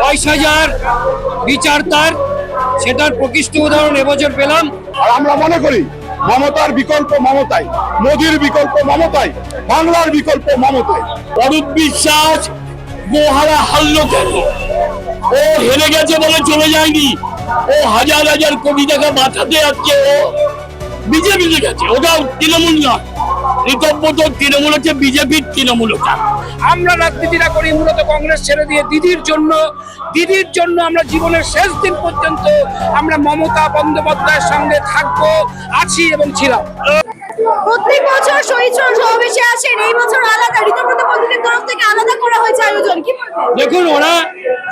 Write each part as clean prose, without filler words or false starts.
22,000 বিচার তার, সেটার প্রকৃষ্ট উদাহরণ এবছর পেলাম। আর আমরা মনে করি মমতার বিকল্প মমতাই, মোদির বিকল্প মমতাই, বাংলার বিকল্প মমতাই। অরূপ বিশ্বাস গোহারা হারলো কেন? ও হেরে গেছে বলে চলে যায়নি, ও হাজার হাজার কোটি টাকা বাঁচাতে যাচ্ছে, ও বিজেপিতে গেছে, ওটাও তৃণমূল নয়। ঋতব্রত তৃণমূল হচ্ছে বিজেপির তৃণমূল। আমরা রাজনীতিটা করি মূলত কংগ্রেস ছেড়ে দিয়ে দিদির জন্য আমরা জীবনের শেষ দিন পর্যন্ত আমরা মমতা বন্দ্যোপাধ্যায়ের সঙ্গে থাকবো, আছি এবং ছিলাম। প্রত্যেক বছর শহীদ সমাবেশে আসেন, এই বছর আলাদা ঋতব্রত মন্দিরের তরফ থেকে আলাদা করা হয়েছে আয়োজন, কি বলবেন? দেখুন, ওরা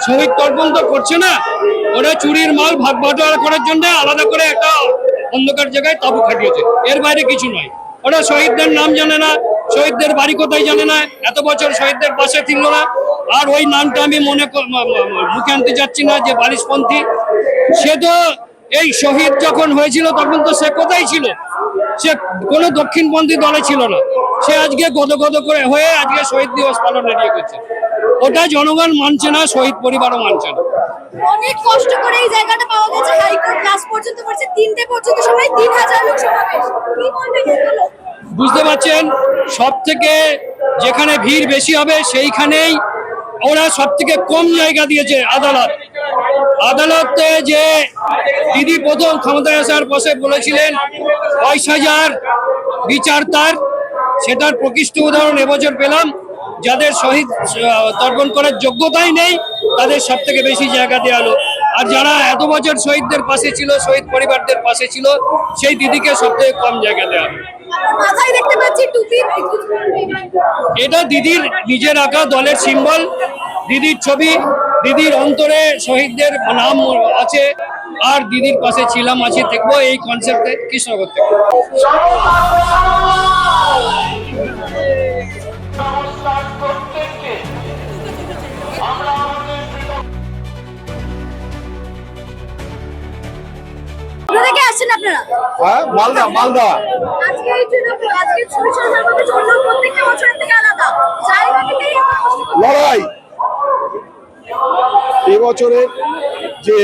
শহীদ তর্পণ তো করছে না, ওরা চুরির মাল ভাগ বাটোয়ারা করার জন্য আলাদা করে একটা অন্ধকার জায়গায় তাবু খাটিয়েছে, এর বাইরে কিছু নয়। ওরা শহীদদের নাম জানে না, শহীদদের বাড়ি কোথায় জানে না, এত বছর শহীদদের পাশে ছিল না। আর ওই নামটা আমি মুখে আনতে চাচ্ছি না যে বারিশপন্থী, সে তো এই শহীদ যখন হয়েছিল তখন তো সে কোথায় ছিল? সে কোনো দক্ষিণপন্থী দলে ছিল না, সে আজকে গদগদ করে হয়ে আজকে শহীদ দিবস পালনে নিয়ে করছে। ওটা জনগণ মানছে না, শহীদ পরিবারও মানছে না। অনেক কষ্ট করে এই জায়গাটা পাওয়া গেছে, হাইকোর্ট লাস্ট পর্যন্ত বলছে 3টে পর্যন্ত সবাই 3,000 লোক সমাবেশ, কি বলবেন এগুলো? বুঝতে পারছেন, সব থেকে যেখানে ভিড় বেশি হবে সেইখানেই ওরা সব থেকে কম জায়গা দিয়েছে। আদালতে যে দিদি প্রথম ক্ষমতায় আসার পরে বলেছিলেন 22,000 বিচার তার, সেটার প্রকৃষ্ট উদাহরণ এবছর পেলাম। যাদের শহীদ তর্পণ করার যোগ্যতাই নেই তাদের সব থেকে বেশি জায়গা দেওয়া হলো, আর যারা এত বছর শহীদদের পাশে ছিল, শহীদ পরিবারদের পাশে ছিল, সেই দিদিকে সব থেকে কম জায়গা দেওয়া হলো। মাথায় দেখতে পাচ্ছি টুপি, এটা দিদির নিজের আঁকা দলের সিম্বল, দিদির ছবি, দিদির অন্তরে শহীদদের নাম আছে, আর দিদির পাশে ছিলাম, আছি, দেখবো, এই কনসেপ্টে কৃষ্ণনগর থেকে। কোথা থেকে আসছেন আপনারা? হ্যাঁ, মালদা। আজকে এই আজকে শহীদ সমাবেশ অন্য প্রত্যেকটা বছরের থেকে আলাদা, জায়গা থেকেই লড়াই এবছরের যে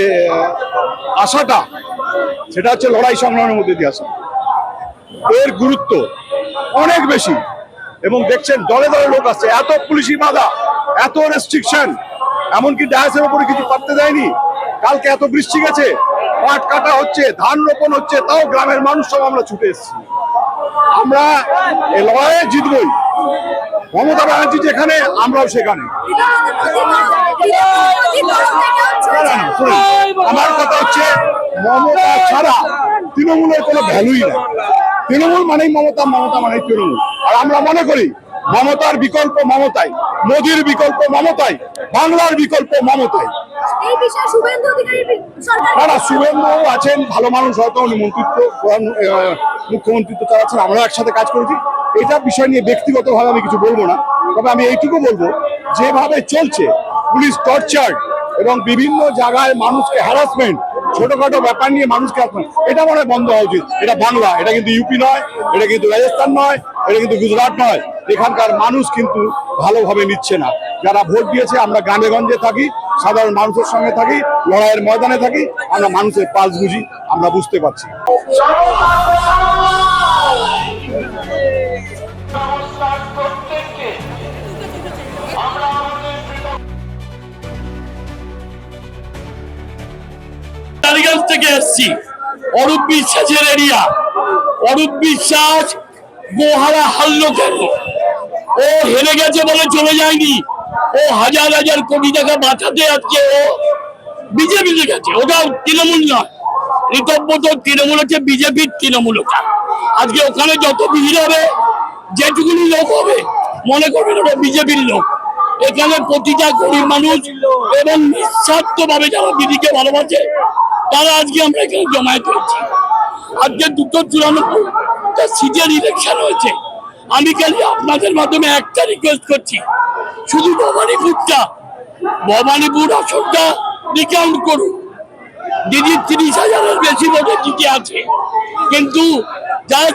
আশাটা, সেটা হচ্ছে লড়াই সংগ্রামের মধ্যে দিয়ে আসা। এর গুরুত্ব অনেক বেশি, এবং দেখছেন দলে দলে লোক আসছে, এত পুলিশি বাধা, এত রেস্ট্রিকশন, এমনকি ডায়াসের উপরে কিছু করতে দেয়নি। কালকে এত বৃষ্টি গেছে, পাট কাটা হচ্ছে, ধান রোপণ হচ্ছে, তাও গ্রামের মানুষ সব আমরা ছুটে এসেছি। আমরা এই লড়াইয়ে জিতবই। মমতা ব্যানার্জি যেখানে, আমরাও সেখানে। আমার কথা হচ্ছে, মমতা ছাড়া তৃণমূলের কোনো ভ্যালুই নাই। তৃণমূল মানেই মমতা, মমতা মানেই তৃণমূল। আর আমরা মনে করি মমতার বিকল্প মমতাই, মোদির বিকল্প মমতাই, বাংলার বিকল্প মমতাই। এই বিষয়ে শুভেন্দু অধিকারী সরকার, না, শুভেন্দু আছেন, ভালো মানুষ, হয়তো উনি মুখ্যমন্ত্রিত্ব চালাচ্ছেন, আমরা একসাথে কাজ করেছি। এটা বিষয় নিয়ে ব্যক্তিগতভাবে আমি কিছু বলবো না, তবে আমি এইটুকু বলবো, যেভাবে চলছে পুলিশ টর্চার এবং বিভিন্ন জায়গায় মানুষকে হ্যারাসমেন্ট, ছোটখাটো ব্যাপার নিয়ে মানুষকে এটা মনে হয় বন্ধ হওয়া উচিত। এটা বাংলা, এটা কিন্তু ইউপি নয়, এটা কিন্তু রাজস্থান নয়, এটা কিন্তু গুজরাট নয়। এখানকার মানুষ কিন্তু ভালোভাবে নিচ্ছে না। যারা ভোট দিয়েছে, আমরা গ্রামে গঞ্জে থাকি, সাধারণ মানুষের সঙ্গে থাকি, লড়াইয়ের ময়দানে থাকি, আমরা মানুষের পালস বুঝি, আমরা বুঝতে পারছি। থেকে এসছি, অরূপ বিশ্বাসের এরিয়া। অরূপ বিশ্বাস গোহারা হারলো কেন? ও হেরে গেছে বলে চলে যায়নি, ও হাজার হাজার কোটি টাকা বাঁচাতে যাচ্ছে, ও বিজেপিতে গেছে, ওটাও তৃণমূল নয়। ঋতব্রত তৃণমূল হচ্ছে বিজেপির তৃণমূল। আজকে ওখানে যত ভিড় হবে, যেটুকুনি লোক হবে, মনে করবেন ওটা বিজেপির লোক। এখানে প্রতিটা গরিব মানুষ এবং নিঃস্বার্থ ভাবে যারা দিদিকে ভালোবাসে, তারা আজকে আমরা এখানে জমায়েত হয়েছি। আজকে 294টা সিটের ইলেকশন হয়েছে। আমি খালি আপনাদের মাধ্যমে একটা রিকোয়েস্ট করছি, শুধু ভবানীপুর আসনটা রিকাউন্ট করুন। দিদি 30,000-এর বেশি ভোটে জিতে আছে, কিন্তু যারা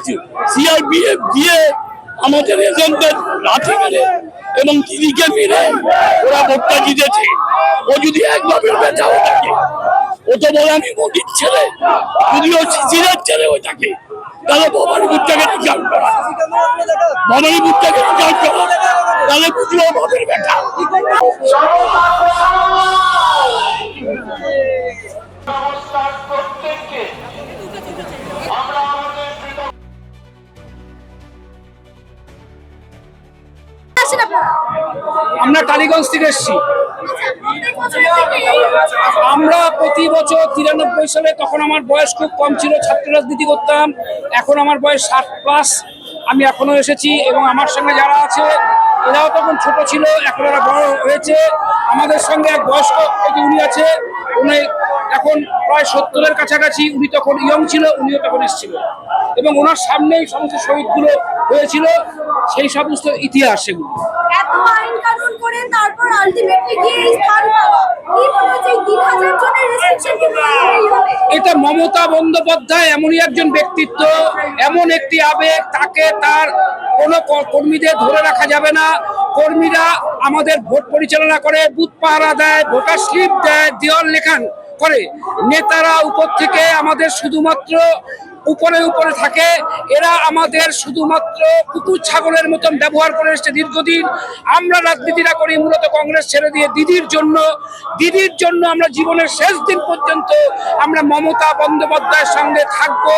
সিআরপিএফ দিয়ে আমাদের এজেন্টদের লাঠি মেরে এবং দিদিকে মেরে ওরা ভোটটা জিতেছে। ও যদি যদি এক বাপের বেটা হয়ে থাকে, ও তো বলে আমি মোদির ছেলে, যদি ও শিশিরের ছেলে হয়ে থাকে, তাহলে ভবানীপুরটাকে রিজার্ভ করা, ভবানীপুরটাকে রিজার্ভ করা, তাহলে বুঝলো বাপের বেটা। আসেন আপনারা। আমরা টালিগঞ্জ থেকে এসেছি। আচ্ছা, প্রত্যেক বছরের থেকে এই আমরা প্রতি বছর 93 সালে, তখন আমার বয়স খুব কম ছিল, ছাত্র রাজনীতি করতাম। এখন আমার বয়স 60+। আমি এখনো এসেছি এবং আমার সঙ্গে যারা আছে এরাও তখন ছোট ছিল, এখন এরা বড় হয়েছে। আমাদের সঙ্গে এক বয়স্ক উনি আছে, উনি এখন প্রায় 70-এর কাছাকাছি। উনি তখন ইয়ং ছিল, উনিও তখন এসেছিল এবং ওনার সামনেই সমস্ত শহীদগুলো হয়েছিল, সেই সমস্ত ইতিহাস সেগুলো। এত আইন কানুন করে তারপর আলটিমেটলি গিয়ে এই স্থান পাওয়া, কি মনে হচ্ছে এই 3000 জনের রেস্ট্রিকশন কি এই হবে? এটা মমতা বন্দ্যোপাধ্যায় এমনই একজন ব্যক্তিত্ব, এমন একটি আবেগ, তাকে তার কোনো কর্মীদের ধরে রাখা যাবে না। কর্মীরা আমাদের ভোট পরিচালনা করে, বুথ পাহারা দেয়, ভোটার স্লিপ দেয়, দেওয়াল লেখান করে। নেতারা উপর থেকে আমাদের শুধুমাত্র উপরে উপরে থাকে, এরা আমাদের শুধুমাত্র কুকুর ছাগলের মতন ব্যবহার করে এসছে দীর্ঘদিন। আমরা রাজনীতিটা করি মূলত কংগ্রেস ছেড়ে দিয়ে দিদির জন্য আমরা জীবনের শেষ দিন পর্যন্ত আমরা মমতা বন্দ্যোপাধ্যায়ের সঙ্গে থাকবো,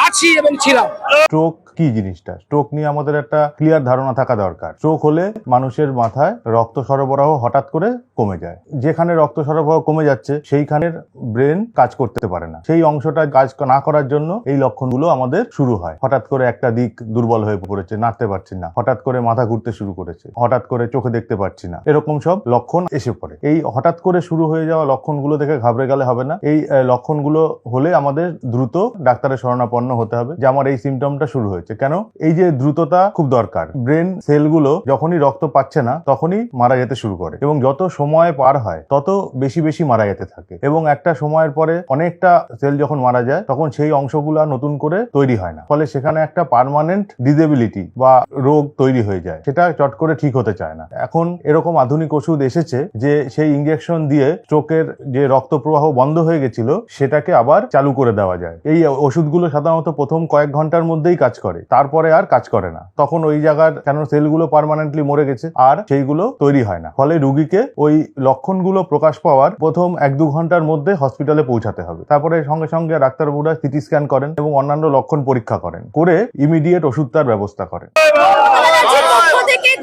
আছি এবং ছিলাম। স্ট্রোক কি জিনিসটা, স্ট্রোক নিয়ে আমাদের একটা ক্লিয়ার ধারণা থাকা দরকার। স্ট্রোক হলে মানুষের মাথায় রক্ত সরবরাহ হঠাৎ করে কমে যায়। যেখানে রক্ত সরবরাহ কমে যাচ্ছে সেইখানের ব্রেন কাজ করতে পারে না, সেই অংশটা কাজ না করার জন্য এই লক্ষণগুলো আমাদের শুরু হয়। হঠাৎ করে একটা দিক দুর্বল হয়ে পড়েছে, নাড়তে পারছি না, হঠাৎ করে মাথা ঘুরতে শুরু করেছে, হঠাৎ করে চোখে দেখতে পাচ্ছি না, এরকম সব লক্ষণ এসে পড়ে। এই হঠাৎ করে শুরু হয়ে যাওয়া লক্ষণগুলো দেখে ঘাবড়ে গেলে হবে না। এই লক্ষণগুলো হলে আমাদের দ্রুত ডাক্তারের শরণাপন্ন হতে হবে যে আমার এই সিমটমটা শুরু হয়েছে। কেন? এই যে দ্রুততা খুব দরকার। ব্রেন সেলগুলো যখনই রক্ত পাচ্ছে না তখনই মারা যেতে শুরু করে এবং যত সময় পার হয় তত বেশি বেশি মারা যেতে থাকে এবং একটা সময়ের পরে অনেকটা সেল যখন মারা যায় তখন সেই অংশগুলো নতুন করে তৈরি হয় না, ফলে সেখানে একটা পার্মানেন্ট ডিসেবিলিটি বা রোগ তৈরি হয়ে যায়, সেটা চট করে ঠিক হতে চায় না। এখন এরকম আধুনিক ওষুধ এসেছে যে সেই ইনজেকশন দিয়ে স্ট্রোকের যে রক্ত প্রবাহ বন্ধ হয়ে গেছিল সেটাকে আবার চালু করে দেওয়া যায়। এই ওষুধগুলো সাধারণত প্রথম কয়েক ঘন্টার মধ্যেই কাজ করে, তারপরে আর কাজ করে না। তখন ওই জায়গার কেন সেলগুলো পার্মানেন্টলি মরে গেছে আর সেইগুলো তৈরি হয় না, ফলে রুগীকে ওই লক্ষণগুলো প্রকাশ পাওয়ার প্রথম 1-2 ঘন্টার মধ্যে হসপিটালে পৌঁছাতে হবে। তারপরে সঙ্গে সঙ্গে ডাক্তারবাবুরা সিটি স্ক্যান করেন এবং অন্যান্য লক্ষণ পরীক্ষা করেন, করে ইমিডিয়েট ওষুধ তার ব্যবস্থা করেন।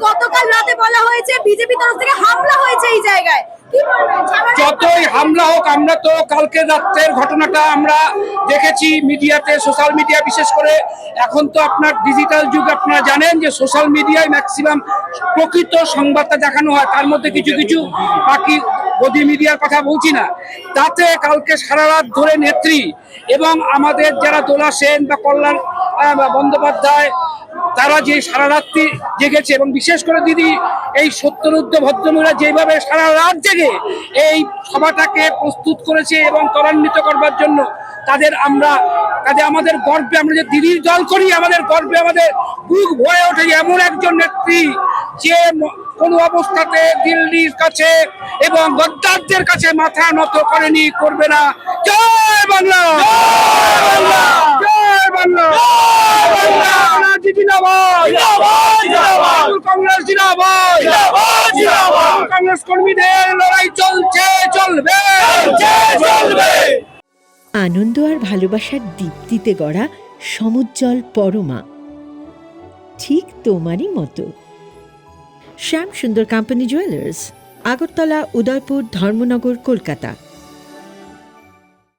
গতকাল রাতে বলা হয়েছে বিজেপি তরফ থেকে হামলা হয়েছে এই জায়গায়, কি বলবেন? যতই হামলা হোক, আমরা তো কালকে রাতের ঘটনাটা আমরা দেখেছি মিডিয়াতে, সোশ্যাল মিডিয়া বিশেষ করে। এখন তো আপনার ডিজিটাল যুগ, আপনারা জানেন যে সোশ্যাল মিডিয়ায় ম্যাক্সিমাম প্রকৃত সংবাদটা দেখানো হয়, তার মধ্যে কিছু কিছু বাকি গদি মিডিয়ার কথা বলছি না। তাতে কালকে সারা রাত ধরে নেত্রী এবং আমাদের যারা দোলা সেন বা কল্যাণ বন্দ্যোপাধ্যায়, তারা যে সারা রাত্রি জেগেছে এবং বিশেষ করে দিদি এই সত্যরুদ্ধ ভদ্রমহিলা যেভাবে সারা রাত জেগে এই সভাটাকে প্রস্তুত করেছে এবং ত্বরান্বিত করবার জন্য তাদের আমাদের গর্বে, আমরা যে দিদির দল করি, আমাদের গর্বে আমাদের বুক ভরে ওঠে। এমন একজন নেত্রী যে কোনো অবস্থাতে দিল্লির কাছে এবং গদ্দারদের কাছে মাথা নত করেনি, করবে না। জয় বাংলা, জয় বাংলা, জয় বাংলা, জয় বাংলা। কংগ্রেস জিন্দাবাদ, কংগ্রেস কর্মীদের লড়াই চলছে, চলবে, চলবে। আনন্দ আর ভালোবাসার দীপ্তিতে গড়া সমুজ্জ্বল পরমা, ঠিক তোমারই মতো। শ্যাম সুন্দর কোম্পানি জুয়েলার্স, আগরতলা, উদয়পুর, ধর্মনগর, কলকাতা।